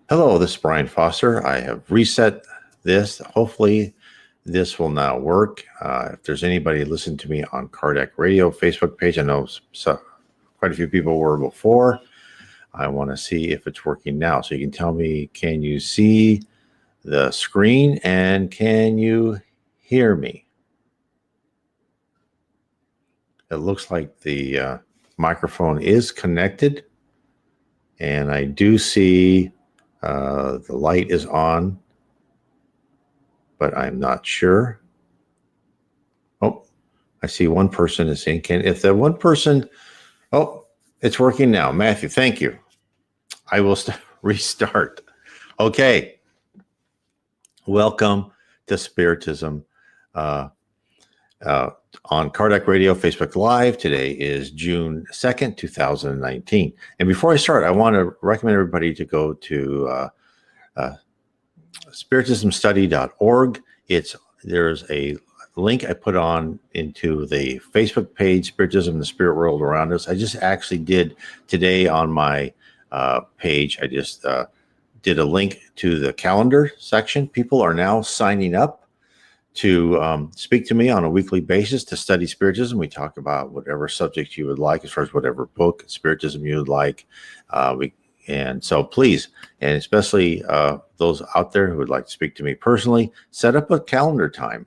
Hello, this is Brian Foster. I have reset this. Hopefully, this will now work. If there's anybody listening to me on Cardiac Radio Facebook page, I know quite a few people were before. I want to see if it's working now. So you can tell me, can you see the screen and can you hear me? It looks like the microphone is connected, and I do see the light is on, but I'm not sure. Oh, I see one person is saying, if the one person, oh, it's working now. Matthew, thank you. I will restart. Okay. Welcome to Spiritism on Cardiac Radio, Facebook Live. Today is June 2nd, 2019. And before I start, I want to recommend everybody to go to spiritismstudy.org. There's a link I put on into the Facebook page, Spiritism, the Spirit World Around Us. I just actually did today on my page. I just did a link to the calendar section. People are now signing up to speak to me on a weekly basis to study Spiritism. We talk about whatever subject you would like, as far as whatever book, Spiritism you would like. And so please, and especially those out there who would like to speak to me personally, set up a calendar time.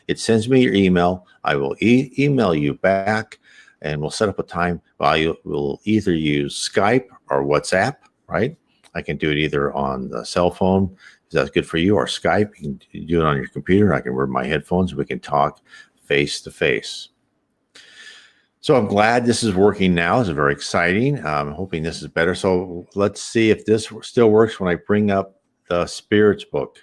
It sends me your email. I will email you back, and we'll set up a time. We'll either use Skype or WhatsApp, right? I can do it either on the cell phone. Is that good for you? Or Skype? You can do it on your computer. I can wear my headphones. We can talk face to face. So I'm glad this is working now. This is very exciting. I'm hoping this is better. So let's see if this still works when I bring up the Spirits book.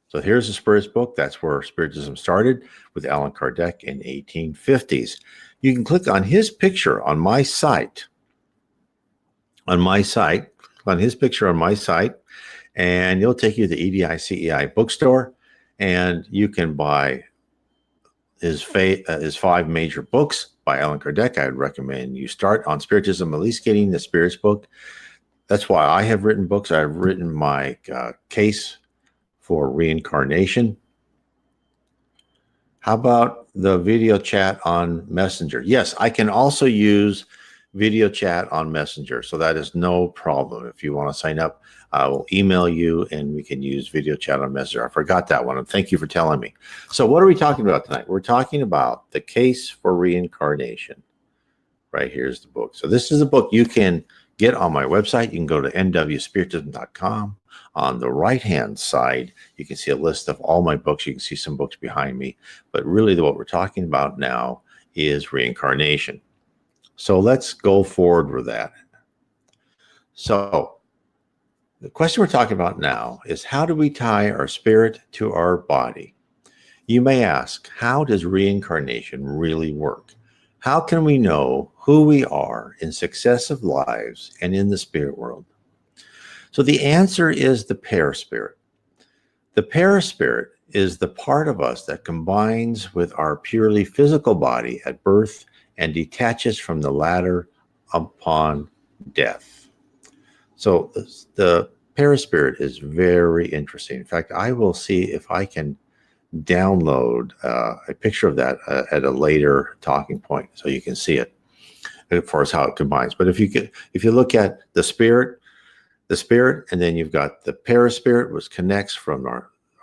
So here's the Spirits book. That's where Spiritism started with Allan Kardec in 1850s. You can click on his picture on my site. On his picture on my site, and it'll take you to the EDI CEI bookstore, and you can buy his 5 major books by Allan Kardec. I'd recommend you start on Spiritism, at least getting the Spirits book. That's why I have written books. I've written my case for Reincarnation. How about the video chat on Messenger? Yes, I can also use video chat on Messenger, so that is no problem. If you want to sign up, I will email you and we can use video chat on Messenger. I forgot that one, and thank you for telling me. So what are we talking about tonight? We're talking about the case for Reincarnation. Right here's the book. So this is a book you can get on my website. You can go to nwspiritism.com. On the right-hand side, you can see a list of all my books. You can see some books behind me, but really what we're talking about now is Reincarnation. So let's go forward with that. So the question we're talking about now is, how do we tie our spirit to our body? You may ask, how does reincarnation really work? How can we know who we are in successive lives and in the spirit world? So the answer is the paraspirit. The paraspirit is the part of us that combines with our purely physical body at birth and detaches from the latter upon death. So the paraspirit is very interesting. In fact, I will see if I can download a picture of that at a later talking point, so you can see it as far as how it combines. But if you look at the spirit, and then you've got the paraspirit, which connects from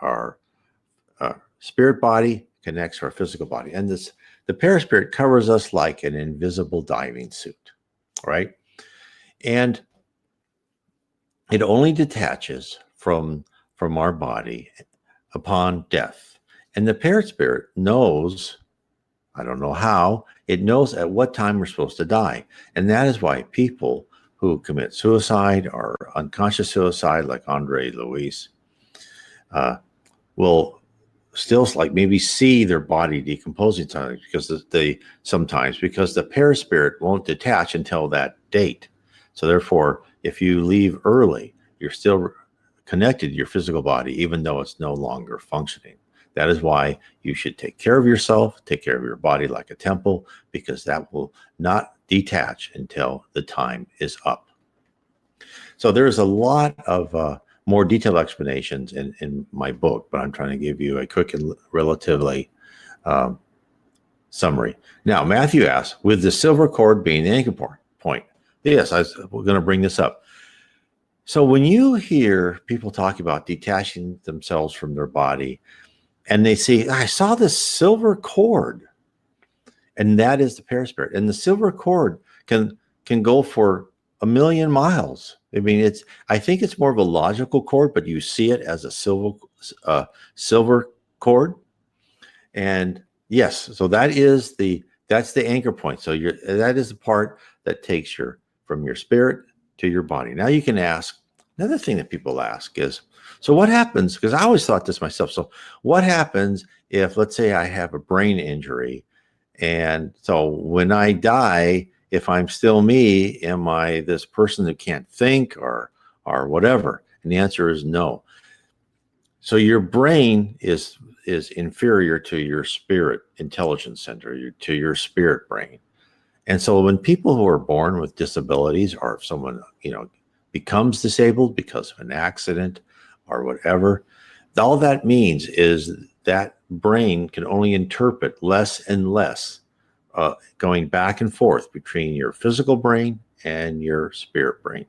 our spirit body, connects to our physical body, and the paraspirit covers us like an invisible diving suit, right? And it only detaches from our body upon death. And the paraspirit knows, I don't know how, it knows at what time we're supposed to die. And that is why people who commit suicide or unconscious suicide, like Andre Luis, will still like maybe see their body decomposing sometimes because the paraspirit won't detach until that date. So therefore, if you leave early, you're still connected to your physical body, even though it's no longer functioning. That is why you should take care of yourself, take care of your body like a temple, because that will not detach until the time is up. So there's a lot of more detailed explanations in my book, but I'm trying to give you a quick and relatively um, summary. Now, Matthew asks, with the silver cord being the anchor point. Yes, we're going to bring this up. So when you hear people talk about detaching themselves from their body, and they say, I saw this silver cord, and that is the perispirit. And the silver cord can go for a million miles. I mean, I think it's more of a logical cord, but you see it as a silver cord. And yes, so that's the anchor point. So that is the part that takes from your spirit to your body. Now you can ask, another thing that people ask is, so what happens, because I always thought this myself, so what happens if, let's say I have a brain injury, and so when I die, if I'm still me, am I this person that can't think or whatever? And the answer is no. So your brain is inferior to your spirit intelligence center, to your spirit brain. And so when people who are born with disabilities, or if someone, becomes disabled because of an accident or whatever, all that means is that brain can only interpret less and less, going back and forth between your physical brain and your spirit brain.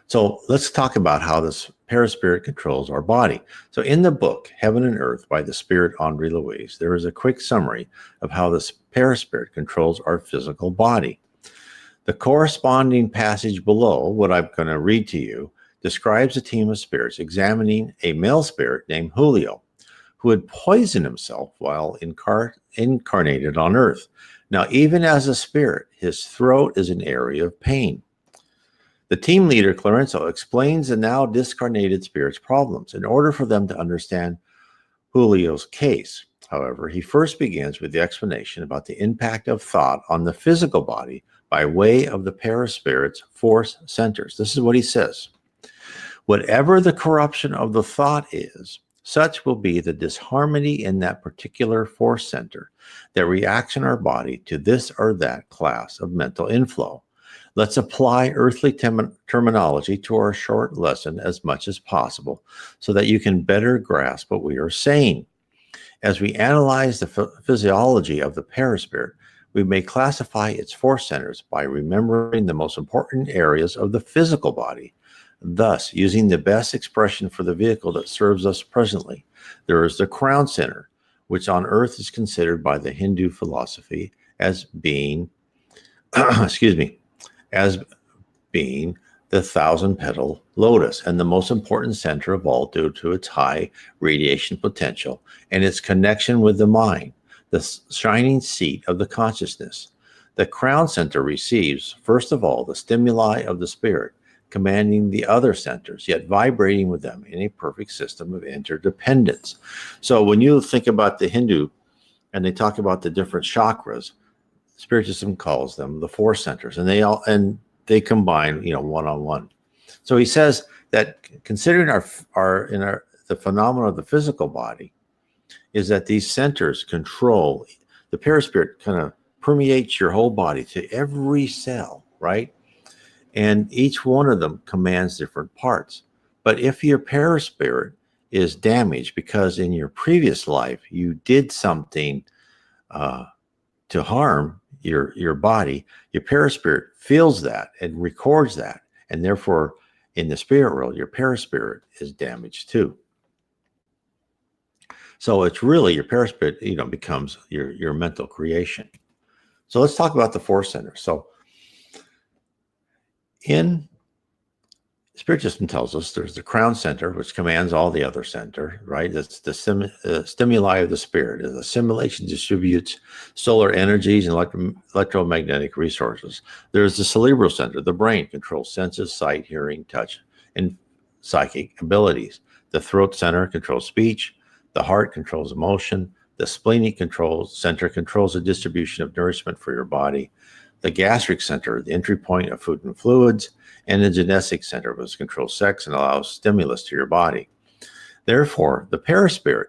So let's talk about how this paraspirit controls our body. So in the book, Heaven and Earth by the Spirit Andre Louise, there is a quick summary of how this paraspirit controls our physical body. The corresponding passage below, what I'm going to read to you, describes a team of spirits examining a male spirit named Julio, who had poisoned himself while incarnated on Earth. Now, even as a spirit, his throat is an area of pain. The team leader, Clarenzo, explains the now discarnated spirit's problems in order for them to understand Julio's case. However, he first begins with the explanation about the impact of thought on the physical body by way of the paraspirit's force centers. This is what he says. Whatever the corruption of the thought is, such will be the disharmony in that particular force center that reacts in our body to this or that class of mental inflow. Let's apply earthly terminology to our short lesson as much as possible so that you can better grasp what we are saying. As we analyze the physiology of the paraspirit, we may classify its force centers by remembering the most important areas of the physical body, thus using the best expression for the vehicle that serves us presently. There is the crown center, which on earth is considered by the Hindu philosophy as being, as being the 1,000-petal lotus and the most important center of all due to its high radiation potential and its connection with the mind, the shining seat of the consciousness. The crown center receives, first of all, the stimuli of the spirit, commanding the other centers, yet vibrating with them in a perfect system of interdependence. So when you think about the Hindu and they talk about the different chakras, Spiritism calls them the force centers, and they combine, one-on-one. So he says that considering the phenomena of the physical body, is that these centers control the paraspirit, kind of permeates your whole body to every cell, right? And each one of them commands different parts. But if your paraspirit is damaged because in your previous life you did something to harm your body, your perispirit feels that and records that, and therefore in the spirit world your perispirit is damaged too. So it's really your perispirit, becomes your mental creation. So let's talk about the force center. So in Spiritism tells us there's the crown center, which commands all the other center, right? That's the stimuli of the spirit. The assimilation distributes solar energies and electromagnetic resources. There's the cerebral center. The brain controls senses, sight, hearing, touch, and psychic abilities. The throat center controls speech. The heart controls emotion. The splenic center controls the distribution of nourishment for your body. The gastric center, the entry point of food and fluids, and the genetic center, which controls sex and allows stimulus to your body. Therefore, the paraspirit,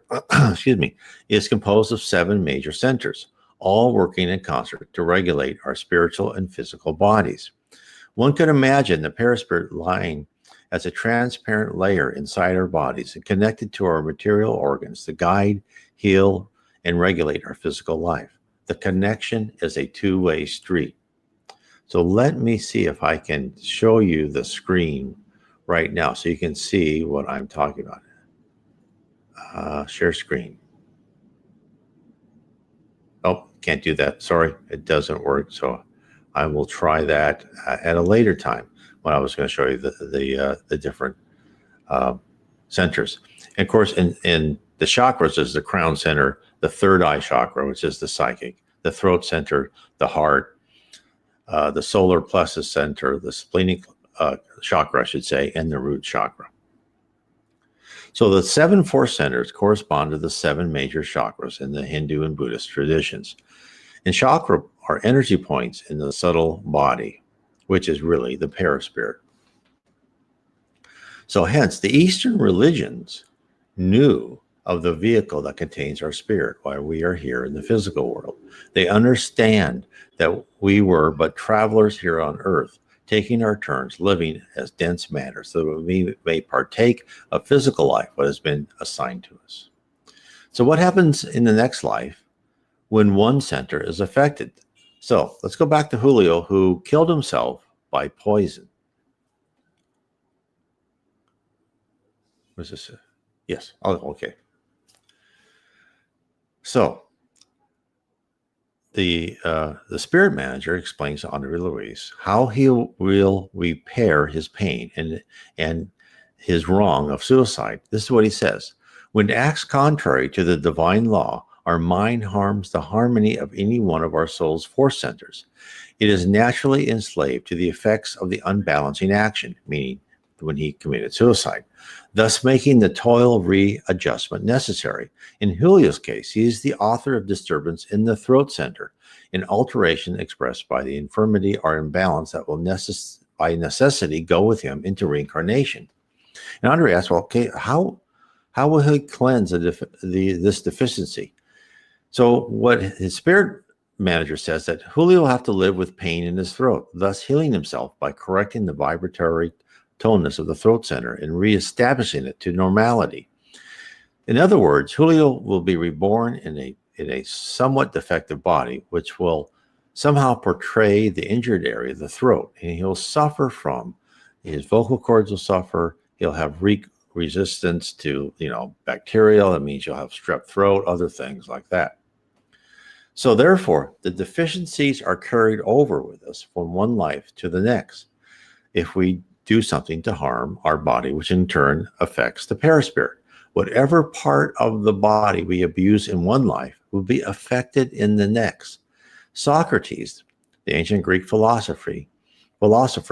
is composed of 7 major centers, all working in concert to regulate our spiritual and physical bodies. One could imagine the perispirit lying as a transparent layer inside our bodies and connected to our material organs to guide, heal, and regulate our physical life. The connection is a two-way street. So let me see if I can show you the screen right now so you can see what I'm talking about. Share screen. Oh, can't do that. Sorry, it doesn't work. So I will try that at a later time when I was going to show you the different centers. And of course, in the chakras, there's the crown center, the third eye chakra, which is the psychic, the throat center, the heart, the solar plexus center, the splenic chakra, I should say, and the root chakra. So the 7 force centers correspond to the 7 major chakras in the Hindu and Buddhist traditions. And chakra are energy points in the subtle body, which is really the perispirit. So hence, the Eastern religions knew of the vehicle that contains our spirit while we are here in the physical world. They understand that we were but travelers here on earth, taking our turns, living as dense matter, so that we may partake of physical life, what has been assigned to us. So what happens in the next life when one center is affected? So let's go back to Julio, who killed himself by poison. What's this? Yes. Oh, okay. So the spirit manager explains to Andre Luis how he will repair his pain and his wrong of suicide. This is what he says: when acts contrary to the divine law, our mind harms the harmony of any one of our soul's force centers. It is naturally enslaved to the effects of the unbalancing action, meaning when he committed suicide, thus making the toil of readjustment necessary. In Julio's case, he is the author of disturbance in the throat center, an alteration expressed by the infirmity or imbalance that will by necessity go with him into reincarnation. And Andre asks, well, okay, how will he cleanse this deficiency? So what his spirit manager says that Julio will have to live with pain in his throat, thus healing himself by correcting the vibratory toneness of the throat center and reestablishing it to normality. In other words, Julio will be reborn in a somewhat defective body, which will somehow portray the injured area of the throat, and he'll suffer from his vocal cords will suffer. He'll have resistance to bacterial. That means you'll have strep throat, other things like that. So therefore, the deficiencies are carried over with us from one life to the next if we do something to harm our body, which in turn affects the perispirit. Whatever part of the body we abuse in one life will be affected in the next. Socrates, the ancient Greek philosopher,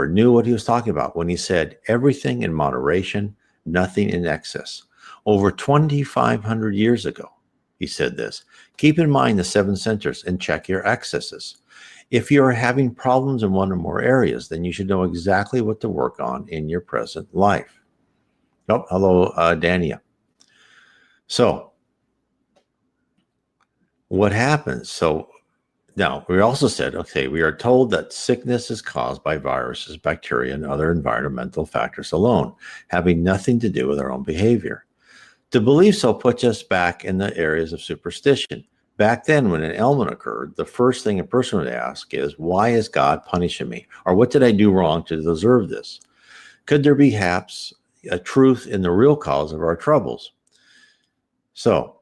knew what he was talking about when he said, everything in moderation, nothing in excess. Over 2,500 years ago, he said this. Keep in mind the 7 centers and check your excesses. If you are having problems in one or more areas, then you should know exactly what to work on in your present life. Oh, hello, Dania. So what happens? So now we also said, okay, we are told that sickness is caused by viruses, bacteria, and other environmental factors alone, having nothing to do with our own behavior. To believe so puts us back in the areas of superstition. Back then, when an ailment occurred, the first thing a person would ask is, why is God punishing me? Or what did I do wrong to deserve this? Could there be perhaps a truth in the real cause of our troubles? So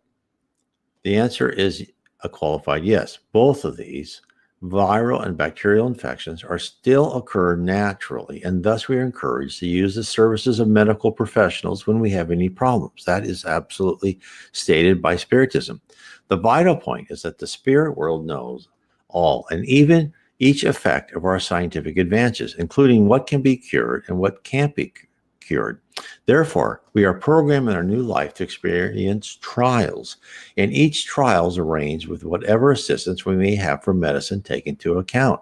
the answer is a qualified yes. Both of these, viral and bacterial infections, are still occur naturally, and thus we are encouraged to use the services of medical professionals when we have any problems. That is absolutely stated by Spiritism. The vital point is that the spirit world knows all, and even each effect of our scientific advances, including what can be cured and what can't be cured. Therefore, we are programmed in our new life to experience trials, and each trial is arranged with whatever assistance we may have from medicine taken into account.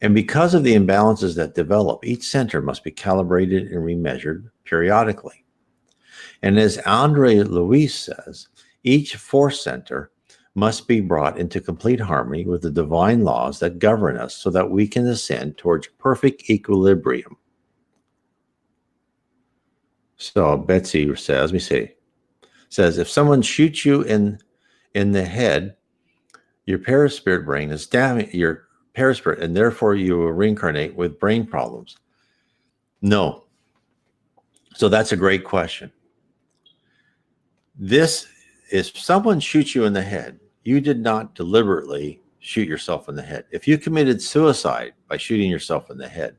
And because of the imbalances that develop, each center must be calibrated and remeasured periodically. And as Andre Luis says, each force center must be brought into complete harmony with the divine laws that govern us so that we can ascend towards perfect equilibrium. So Betsy says, let me see, says, if someone shoots you in the head, your paraspirit brain is damaged, your paraspirit, and therefore you will reincarnate with brain problems. No. So that's a great question. This, if someone shoots you in the head, you did not deliberately shoot yourself in the head. If you committed suicide by shooting yourself in the head,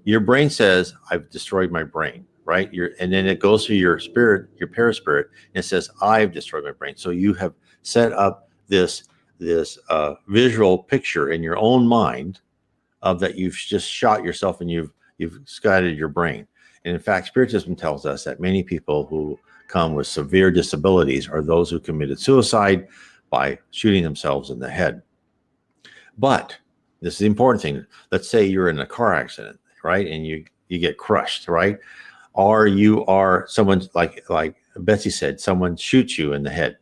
your brain says, I've destroyed my brain, right? And then it goes through your spirit, your paraspirit, and it says, I've destroyed my brain. So you have set up this visual picture in your own mind of that you've just shot yourself and you've scattered your brain. And in fact, Spiritism tells us that many people who come with severe disabilities are those who committed suicide by shooting themselves in the head. But this is the important thing. Let's say you're in a car accident, right? And you get crushed, right? Or you are someone like Betsy said, someone shoots you in the head.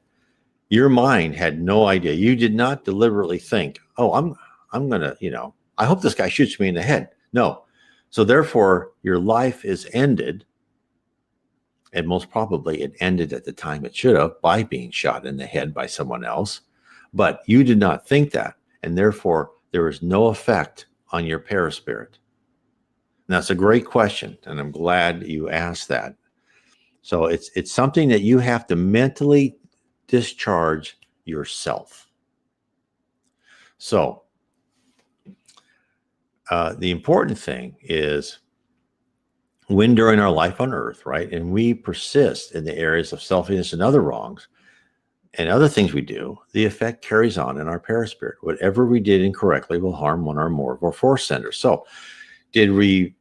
Your mind had no idea. You did not deliberately think, oh, I'm gonna, I hope this guy shoots me in the head. No. So therefore, your life is ended. And most probably it ended at the time it should have by being shot in the head by someone else. But you did not think that. And therefore, there is no effect on your paraspirit. And that's a great question. And I'm glad you asked that. So it's something that you have to mentally discharge yourself. So the important thing is when during our life on earth, right, and we persist in the areas of selfishness and other wrongs and other things we do, the effect carries on in our paraspirit. Whatever we did incorrectly will harm one or more of our force centers. So did we,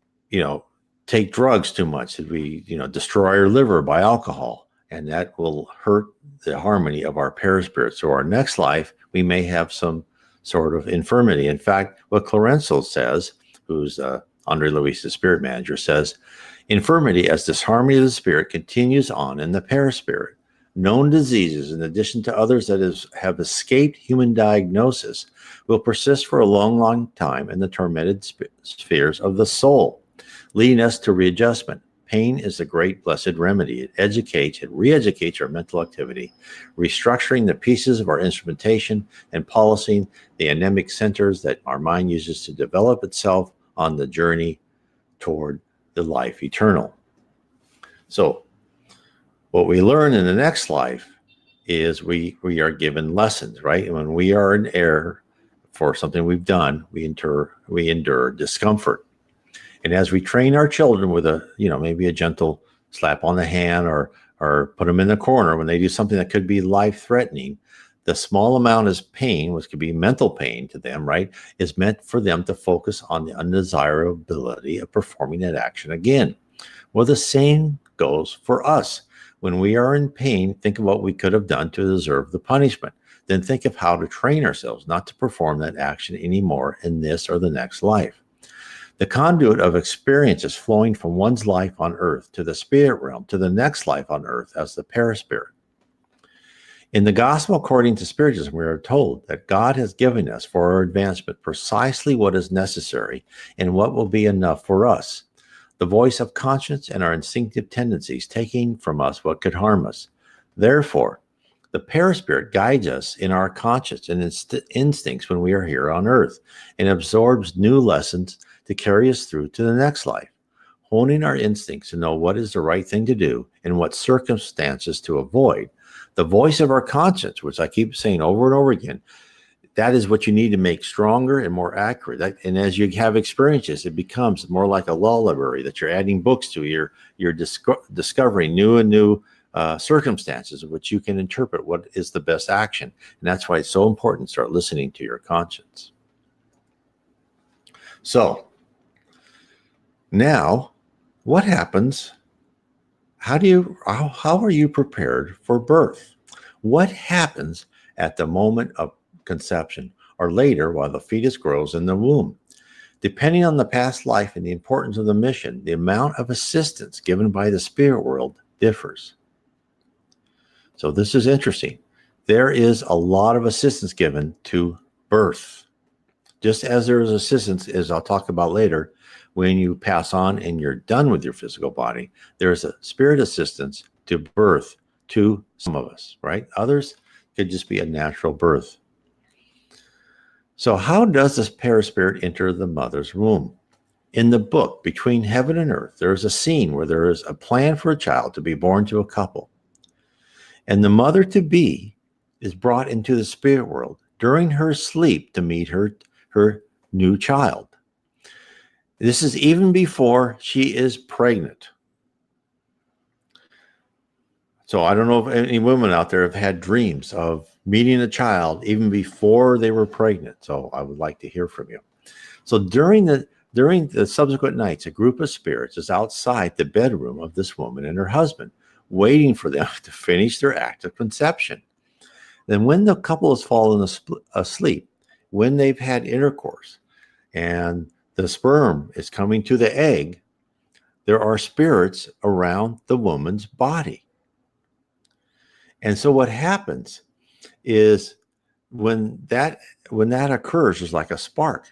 take drugs too much? Did we, destroy our liver by alcohol? And that will hurt the harmony of our paraspirit. So our next life, we may have some sort of infirmity. In fact, what Clarenzo says, who's Andre Luis's spirit manager, says, infirmity as disharmony of the spirit continues on in the paraspirit. Known diseases, in addition to others that have escaped human diagnosis, will persist for a long, long time in the tormented spheres of the soul, leading us to readjustment. Pain is a great blessed remedy. It educates, it re-educates our mental activity, restructuring the pieces of our instrumentation and policing the anemic centers that our mind uses to develop itself on the journey toward the life eternal. So what we learn in the next life is we are given lessons, right? And when we are in error for something we've done, we endure discomfort. And as we train our children with maybe a gentle slap on the hand or put them in the corner when they do something that could be life-threatening, the small amount of pain, which could be mental pain to them, right, is meant for them to focus on the undesirability of performing that action again. Well, the same goes for us. When we are in pain, think of what we could have done to deserve the punishment. Then think of how to train ourselves not to perform that action anymore in this or the next life. The conduit of experiences flowing from one's life on earth to the spirit realm to the next life on earth as the paraspirit. In the gospel according to Spiritism, we are told that God has given us for our advancement precisely what is necessary and what will be enough for us. The voice of conscience and our instinctive tendencies taking from us what could harm us. Therefore, the paraspirit guides us in our conscience and instincts when we are here on earth and absorbs new lessons to carry us through to the next life, honing our instincts to know what is the right thing to do and what circumstances to avoid. The voice of our conscience, which I keep saying over and over again, that is what you need to make stronger and more accurate. And as you have experiences, it becomes more like a law library that you're adding books to. You're discovering new and new circumstances in which you can interpret what is the best action. And that's why it's so important to start listening to your conscience. So now, what happens? How are you prepared for birth? What happens at the moment of conception or later while the fetus grows in the womb? Depending on the past life and the importance of the mission, the amount of assistance given by the spirit world differs. So this is interesting. there is a lot of assistance given to birth. Just as there is assistance, as I'll talk about later, when you pass on and you're done with your physical body, there's a spirit assistance to birth to some of us, right? Others could just be a natural birth. So how does this paraspirit enter the mother's womb? In the book, Between Heaven and Earth, there is a scene where there is a plan for a child to be born to a couple. And the mother-to-be is brought into the spirit world during her sleep to meet her new child. This is even before she is pregnant. So I don't know if any women out there have had dreams of meeting a child even before they were pregnant. So I would like to hear from you. So during the subsequent nights, a group of spirits is outside the bedroom of this woman and her husband, waiting for them to finish their act of conception. Then when the couple has fallen asleep, when they've had intercourse and the sperm is coming to the egg, there are spirits around the woman's body. And so what happens is when that occurs, there's like a spark.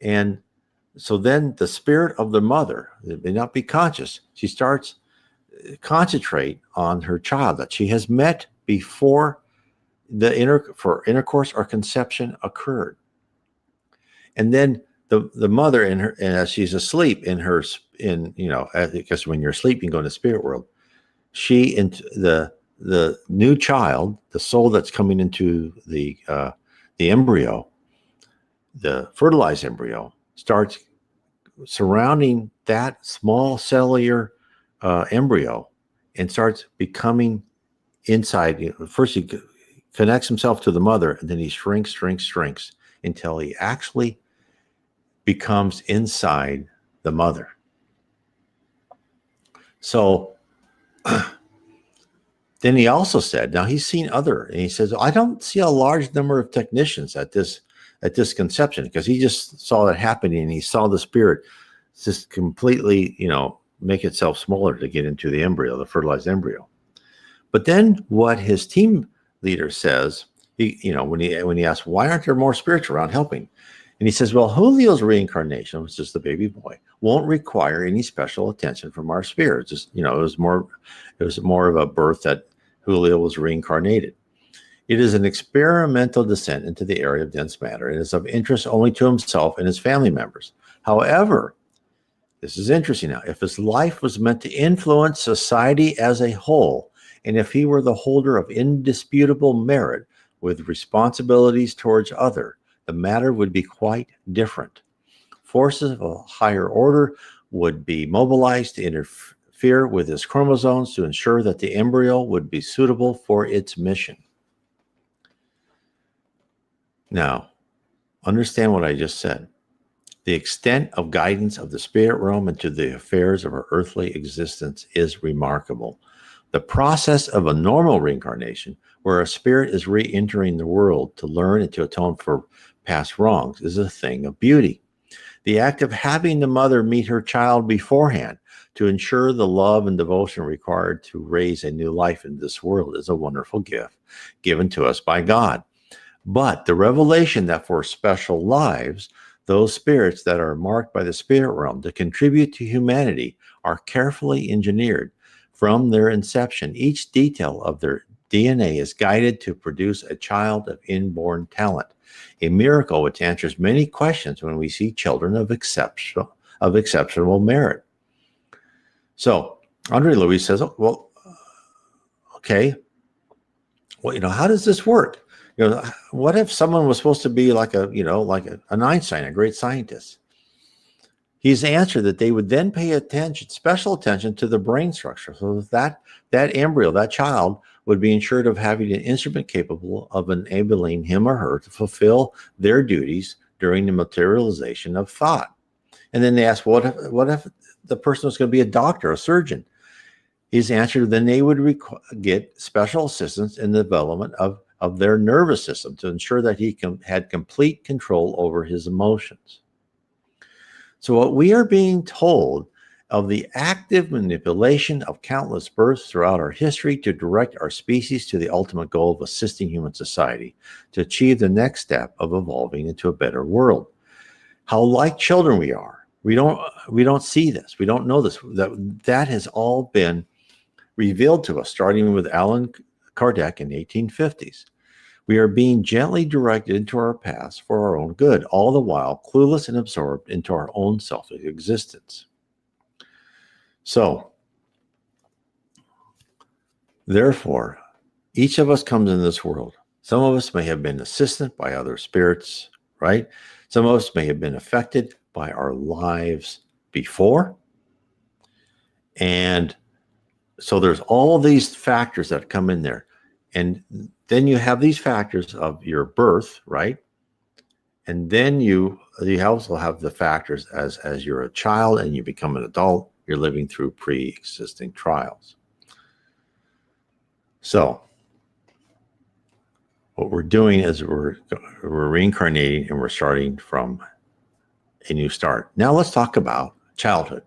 And so then the spirit of the mother, it may not be conscious, she starts concentrate on her child that she has met before for intercourse or conception occurred. And then the mother and as she's asleep because when you're asleep, you can go in the spirit world. She into the new child, the soul that's coming into the embryo, the fertilized embryo, starts surrounding that small cellular embryo and starts becoming inside. First, he connects himself to the mother, and then he shrinks until he actually becomes inside the mother. So then he also said, now he's seen and he says, I don't see a large number of technicians at this conception, because he just saw that happening, and he saw the spirit just completely, make itself smaller to get into the embryo, the fertilized embryo. But then what his team leader says, when he asks, why aren't there more spirits around helping? And he says, well, Julio's reincarnation, which is the baby boy, won't require any special attention from our spirits. Just, it was more of a birth that Julio was reincarnated. It is an experimental descent into the area of dense matter, and is of interest only to himself and his family members. However, this is interesting now, if his life was meant to influence society as a whole, and if he were the holder of indisputable merit with responsibilities towards others, the matter would be quite different. Forces of a higher order would be mobilized to interfere with his chromosomes to ensure that the embryo would be suitable for its mission. Now, understand what I just said. The extent of guidance of the spirit realm into the affairs of our earthly existence is remarkable. The process of a normal reincarnation, where a spirit is re-entering the world to learn and to atone for past wrongs, is a thing of beauty. The act of having the mother meet her child beforehand to ensure the love and devotion required to raise a new life in this world is a wonderful gift given to us by God. But the revelation that for special lives, those spirits that are marked by the spirit realm to contribute to humanity are carefully engineered from their inception. Each detail of their DNA is guided to produce a child of inborn talent, a miracle which answers many questions when we see children of exceptional merit. So Andre Louis says, oh, well, okay, well, how does this work? What if someone was supposed to be like an Einstein, a great scientist? He's answered that they would then pay special attention to the brain structure, so that embryo, that child, would be ensured of having an instrument capable of enabling him or her to fulfill their duties during the materialization of thought. And then they ask, what if the person was going to be a doctor, a surgeon? He's answered, then they would get special assistance in the development of their nervous system to ensure that he had complete control over his emotions. So what we are being told of the active manipulation of countless births throughout our history to direct our species to the ultimate goal of assisting human society to achieve the next step of evolving into a better world. How like children we are. We don't see this. We don't know this. That has all been revealed to us, starting with Allan Kardec in the 1850s. We are being gently directed into our paths for our own good, all the while clueless and absorbed into our own selfish existence. So, therefore, each of us comes in this world. Some of us may have been assisted by other spirits, right? Some of us may have been affected by our lives before. And so there's all these factors that come in there. And then you have these factors of your birth, right? And then you also have the factors as you're a child and you become an adult, you're living through pre-existing trials. So what we're doing is we're reincarnating and we're starting from a new start. Now let's talk about childhood.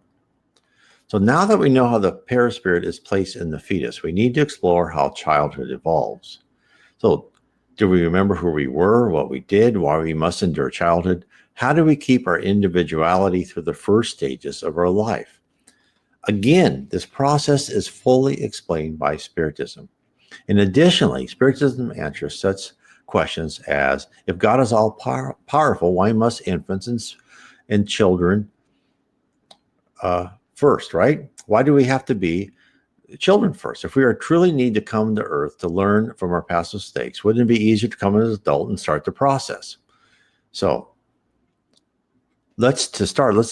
So now that we know how the paraspirit is placed in the fetus, we need to explore how childhood evolves. So do we remember who we were, what we did, why we must endure childhood? How do we keep our individuality through the first stages of our life? Again, this process is fully explained by Spiritism. And additionally, Spiritism answers such questions as, if God is all powerful, why must infants and children first, right? Why do we have to be children first? If we are truly need to come to earth to learn from our past mistakes, wouldn't it be easier to come as an adult and start the process? So let's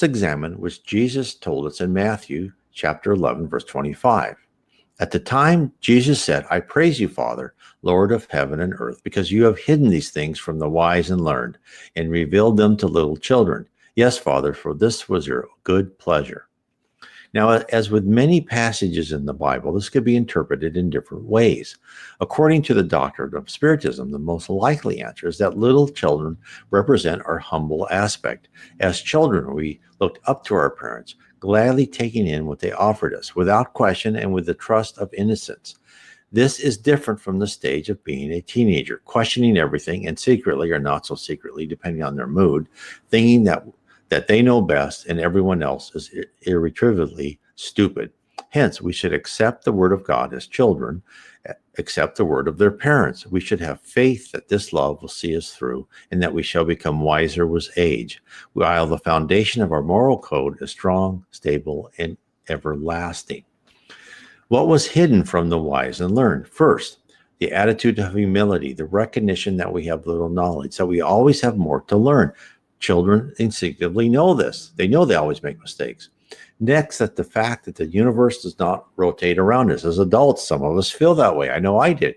examine which Jesus told us in Matthew chapter 11, verse 25. At the time, Jesus said, I praise you, Father, Lord of heaven and earth, because you have hidden these things from the wise and learned and revealed them to little children. Yes, Father, for this was your good pleasure. Now, as with many passages in the Bible, this could be interpreted in different ways. According to the doctrine of Spiritism, the most likely answer is that little children represent our humble aspect. As children, we looked up to our parents, gladly taking in what they offered us, without question and with the trust of innocence. This is different from the stage of being a teenager, questioning everything and secretly or not so secretly, depending on their mood, thinking that they know best and everyone else is irretrievably stupid. Hence, we should accept the word of God as children, accept the word of their parents. We should have faith that this love will see us through and that we shall become wiser with age, while the foundation of our moral code is strong, stable, and everlasting. What was hidden from the wise and learned? First, the attitude of humility, the recognition that we have little knowledge, that we always have more to learn. Children instinctively know this. They know they always make mistakes. Next, that the fact that the universe does not rotate around us. As adults, some of us feel that way. I know I did.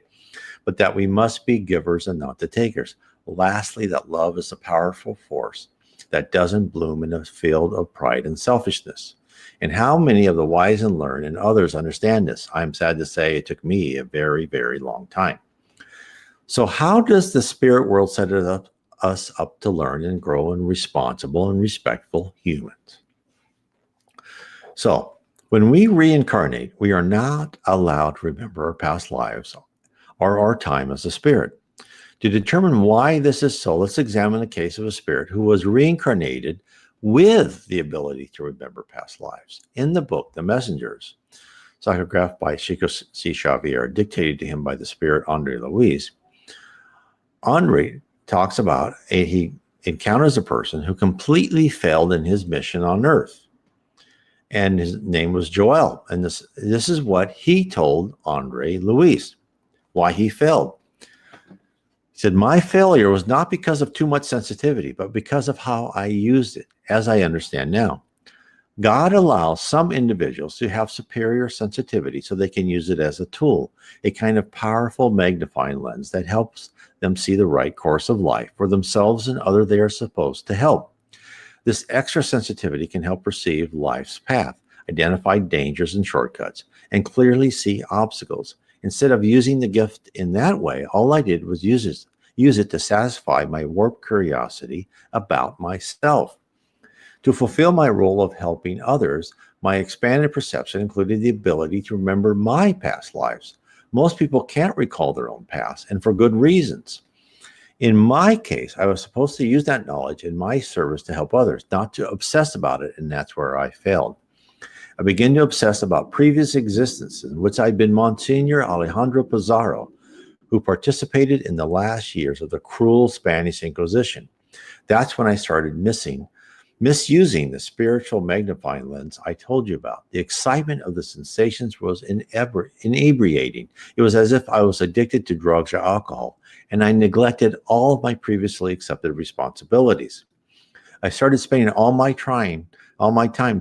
But that we must be givers and not the takers. Lastly, that love is a powerful force that doesn't bloom in a field of pride and selfishness. And how many of the wise and learned and others understand this? I'm sad to say it took me a very, very long time. So how does the spirit world set us up to learn and grow in responsible and respectful humans? So when we reincarnate, we are not allowed to remember our past lives or our time as a spirit. To determine why this is so, let's examine the case of a spirit who was reincarnated with the ability to remember past lives. In the book, The Messengers, psychographed by Chico C. Xavier, dictated to him by the spirit Andre Louise, Andre talks about he encounters a person who completely failed in his mission on earth. And his name was Joel. And this is what he told Andre Louise, why he failed. He said, my failure was not because of too much sensitivity, but because of how I used it, as I understand now. God allows some individuals to have superior sensitivity so they can use it as a tool, a kind of powerful magnifying lens that helps them see the right course of life for themselves and others they are supposed to help. This extra sensitivity can help perceive life's path, identify dangers and shortcuts, and clearly see obstacles. Instead of using the gift in that way, all I did was use it to satisfy my warped curiosity about myself. To fulfill my role of helping others, My expanded perception included the ability to remember my past lives. Most people can't recall their own past, and for good reasons. In my case, I was supposed to use that knowledge in my service to help others, not to obsess about it, and that's where I failed. I began to obsess about previous existences in which I'd been Monsignor Alejandro Pizarro, who participated in the last years of the cruel Spanish Inquisition. That's when I started misusing the spiritual magnifying lens I told you about. The excitement of the sensations was inebriating. It was as if I was addicted to drugs or alcohol, and I neglected all of my previously accepted responsibilities. I started spending all my time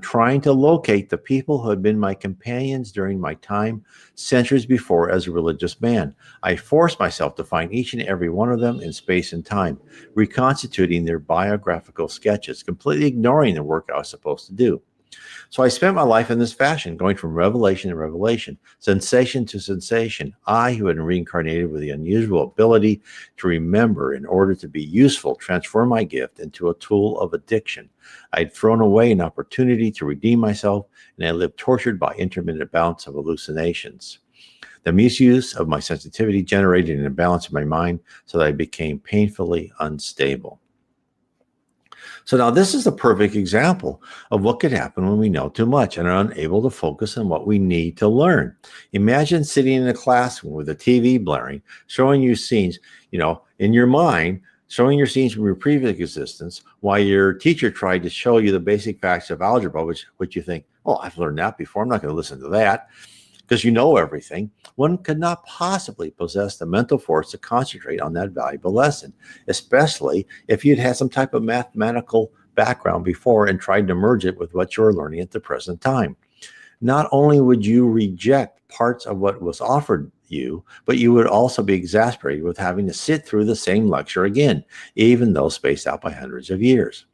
trying to locate the people who had been my companions during my time centuries before as a religious man. I forced myself to find each and every one of them in space and time, reconstituting their biographical sketches, completely ignoring the work I was supposed to do. So I spent my life in this fashion, going from revelation to revelation, sensation to sensation. I, who had reincarnated with the unusual ability to remember in order to be useful, transformed my gift into a tool of addiction. I had thrown away an opportunity to redeem myself, and I lived tortured by intermittent bouts of hallucinations. The misuse of my sensitivity generated an imbalance in my mind so that I became painfully unstable. So now this is a perfect example of what could happen when we know too much and are unable to focus on what we need to learn. Imagine sitting in a classroom with a TV blaring, showing you scenes, in your mind, showing your scenes from your previous existence, while your teacher tried to show you the basic facts of algebra, which you think, oh, I've learned that before. I'm not going to listen to that. Because you know everything, one could not possibly possess the mental force to concentrate on that valuable lesson, especially if you'd had some type of mathematical background before and tried to merge it with what you're learning at the present time. Not only would you reject parts of what was offered you, but you would also be exasperated with having to sit through the same lecture again, even though spaced out by hundreds of years.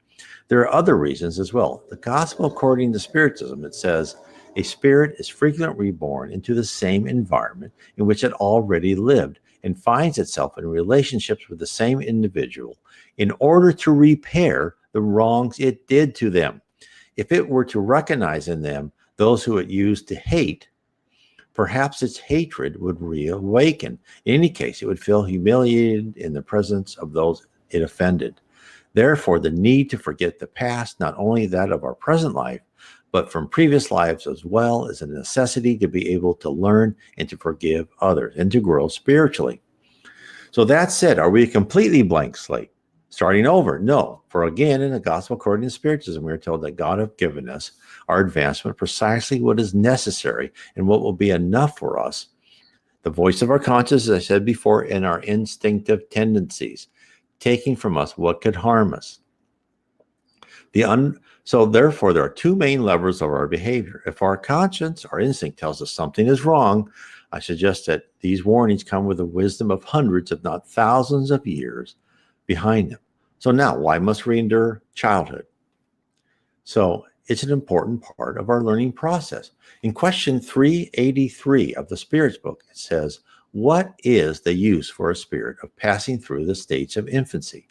There are other reasons as well. The gospel according to Spiritism, it says, a spirit is frequently reborn into the same environment in which it already lived and finds itself in relationships with the same individual in order to repair the wrongs it did to them. If it were to recognize in them those who it used to hate, perhaps its hatred would reawaken. In any case, it would feel humiliated in the presence of those it offended. Therefore, the need to forget the past, not only that of our present life, but from previous lives as well, is a necessity to be able to learn and to forgive others and to grow spiritually. So that said, are we a completely blank slate? Starting over? No. For again, in the gospel according to Spiritism, we are told that God has given us our advancement precisely what is necessary and what will be enough for us. The voice of our conscience, as I said before, and our instinctive tendencies, taking from us what could harm us. So therefore, there are two main levers of our behavior. If our conscience, our instinct tells us something is wrong, I suggest that these warnings come with the wisdom of hundreds, if not thousands of years behind them. So now, why must we endure childhood? So it's an important part of our learning process. In question 383 of the Spirit's book, it says, what is the use for a spirit of passing through the states of infancy?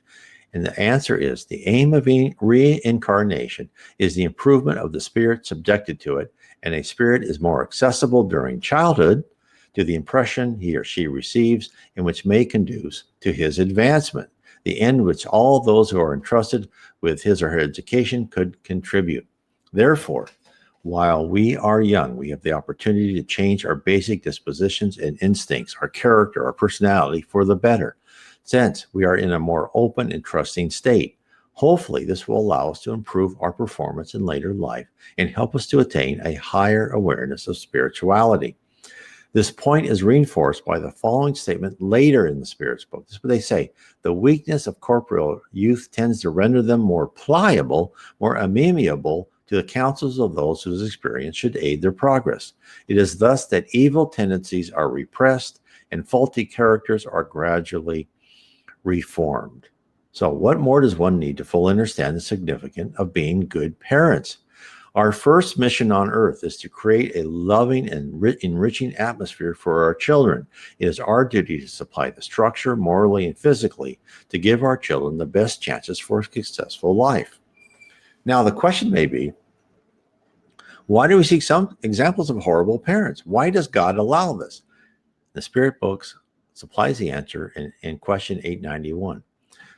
And the answer is the aim of reincarnation is the improvement of the spirit subjected to it, and a spirit is more accessible during childhood to the impression he or she receives, and which may conduce to his advancement, the end which all those who are entrusted with his or her education could contribute. Therefore, while we are young, we have the opportunity to change our basic dispositions and instincts, our character, our personality for the better, since we are in a more open and trusting state. Hopefully, this will allow us to improve our performance in later life and help us to attain a higher awareness of spirituality. This point is reinforced by the following statement later in the Spirit's book. This is what they say. The weakness of corporeal youth tends to render them more pliable, more amenable to the counsels of those whose experience should aid their progress. It is thus that evil tendencies are repressed and faulty characters are gradually reformed. So what more does one need to fully understand the significance of being good parents? Our first mission on earth is to create a loving and enriching atmosphere for our children. It is our duty to supply the structure, morally and physically, to give our children the best chances for a successful life. Now, the question may be, Why do we see some examples of horrible parents? Why does God allow this? The Spirit Books supplies the answer in question 891.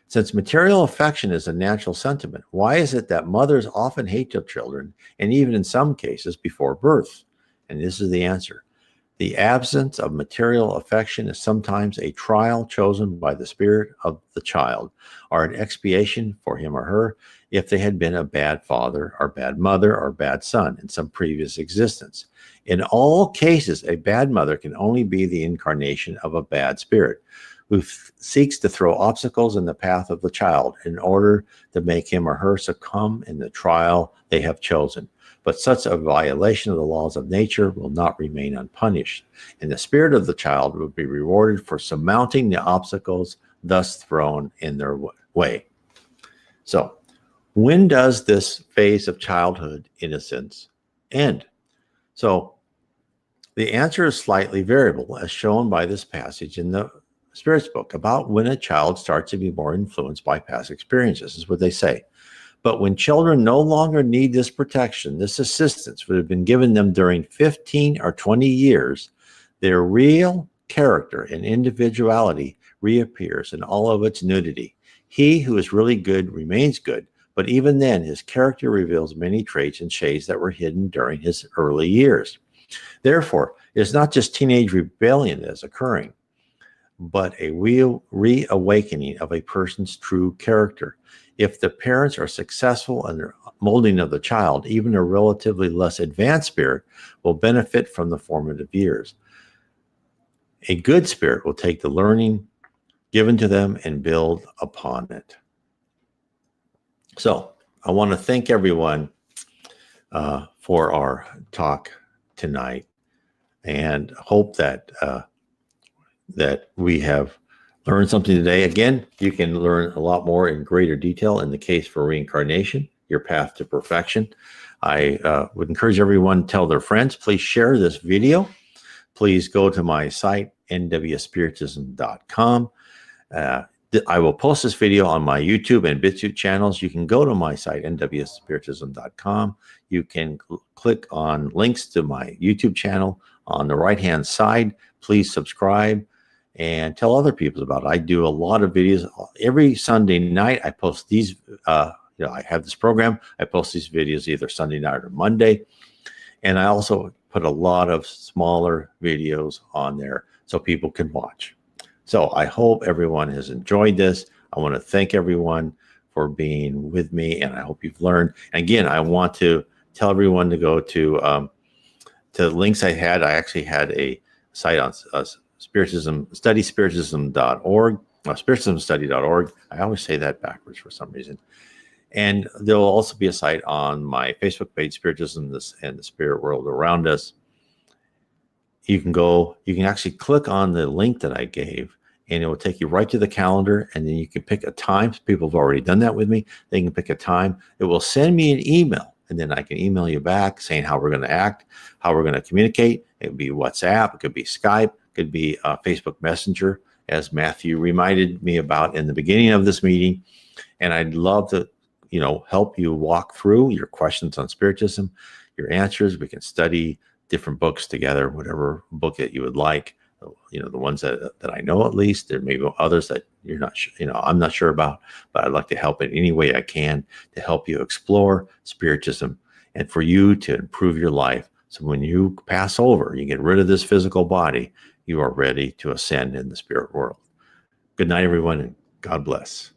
Since material affection is a natural sentiment, why is it that mothers often hate their children, and even in some cases before birth? And this is the answer. The absence of material affection is sometimes a trial chosen by the spirit of the child, or an expiation for him or her if they had been a bad father or bad mother or bad son in some previous existence. In all cases, a bad mother can only be the incarnation of a bad spirit who seeks to throw obstacles in the path of the child in order to make him or her succumb in the trial they have chosen. But such a violation of the laws of nature will not remain unpunished, and the spirit of the child will be rewarded for surmounting the obstacles thus thrown in their way. So, when does this phase of childhood innocence end? So, the answer is slightly variable, as shown by this passage in the Spirit's book about when a child starts to be more influenced by past experiences. This is what they say. But when children no longer need this protection, this assistance would have been given them during 15 or 20 years, their real character and individuality reappears in all of its nudity. He who is really good remains good, but even then his character reveals many traits and shades that were hidden during his early years. Therefore, it is not just teenage rebellion that is occurring, but a real reawakening of a person's true character. If the parents are successful in their molding of the child, even a relatively less advanced spirit will benefit from the formative years. A good spirit will take the learning given to them and build upon it. So I want to thank everyone for our talk tonight, and hope that that we have learned something today. Again, you can learn a lot more in greater detail in the case for reincarnation, your path to perfection. I would encourage everyone to tell their friends. Please share this video. Please go to my site, nwspiritism.com. I will post this video on my YouTube and BitChute channels. You can go to my site, nwspiritism.com. You can click on links to my YouTube channel on the right-hand side. Please subscribe and tell other people about it. I do a lot of videos. Every Sunday night, I post these, I have this program. I post these videos either Sunday night or Monday. And I also put a lot of smaller videos on there so people can watch. So I hope everyone has enjoyed this. I want to thank everyone for being with me, and I hope you've learned. And again, I want to tell everyone to go to the links I had. I actually had a site on Spiritism, studyspiritism.org, spiritismstudy.org. I always say that backwards for some reason. And there will also be a site on my Facebook page, Spiritism and the Spirit World Around Us. You can go, you can actually click on the link that I gave, and it will take you right to the calendar, and then you can pick a time. People have already done that with me. They can pick a time. It will send me an email, and then I can email you back saying how we're going to act, how we're going to communicate. It could be WhatsApp, it could be Skype, it could be Facebook Messenger, as Matthew reminded me about in the beginning of this meeting. And I'd love to, help you walk through your questions on Spiritism, your answers. We can study different books together, whatever book that you would like. The ones that I know, at least. There may be others that you're not sure, I'm not sure about, but I'd like to help in any way I can to help you explore Spiritism and for you to improve your life. So when you pass over, you get rid of this physical body, you are ready to ascend in the spirit world. Good night, everyone, and God bless.